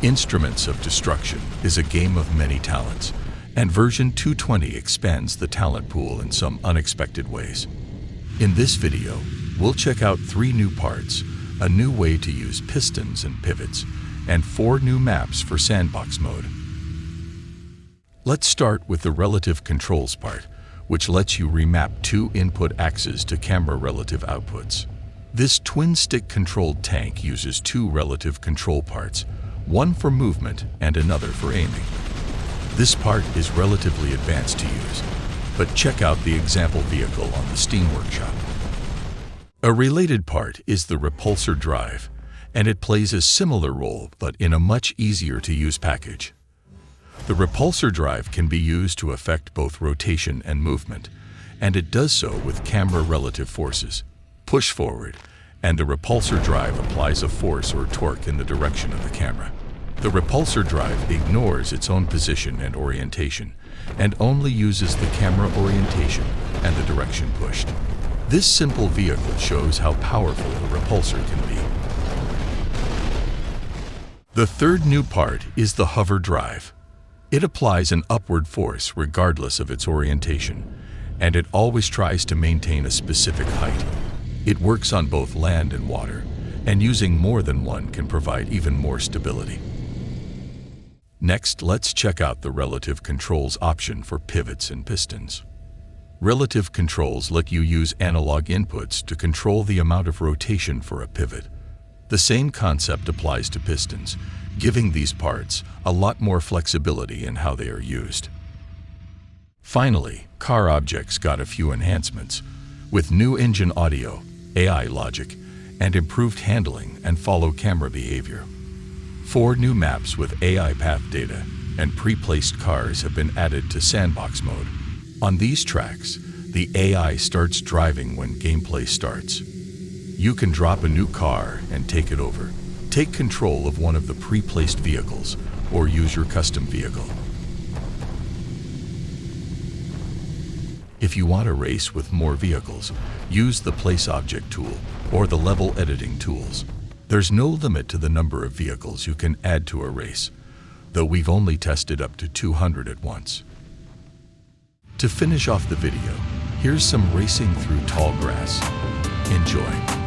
Instruments of Destruction is a game of many talents, and version 220 expands the talent pool in some unexpected ways. In this video, we'll check out 3 new parts, a new way to use pistons and pivots, and 4 new maps for sandbox mode. Let's start with the relative controls part, which lets you remap 2 input axes to camera relative outputs. This twin-stick controlled tank uses 2 relative control parts, one for movement and another for aiming. This part is relatively advanced to use, but check out the example vehicle on the Steam Workshop. A related part is the repulsor drive, and it plays a similar role but in a much easier to use package. The repulsor drive can be used to affect both rotation and movement, and it does so with camera relative forces. Push forward, and the repulsor drive applies a force or torque in the direction of the camera. The repulsor drive ignores its own position and orientation, and only uses the camera orientation and the direction pushed. This simple vehicle shows how powerful the repulsor can be. The third new part is the hover drive. It applies an upward force regardless of its orientation, and it always tries to maintain a specific height. It works on both land and water, and using more than one can provide even more stability. Next, let's check out the relative controls option for pivots and pistons. Relative controls let you use analog inputs to control the amount of rotation for a pivot. The same concept applies to pistons, giving these parts a lot more flexibility in how they are used. Finally, car objects got a few enhancements, with new engine audio, AI logic, and improved handling and follow camera behavior. 4 new maps with AI path data and pre-placed cars have been added to sandbox mode. On these tracks, the AI starts driving when gameplay starts. You can drop a new car and take it over. Take control of one of the pre-placed vehicles or use your custom vehicle. If you want to race with more vehicles, use the Place Object tool or the level editing tools. There's no limit to the number of vehicles you can add to a race, though we've only tested up to 200 at once. To finish off the video, here's some racing through tall grass. Enjoy.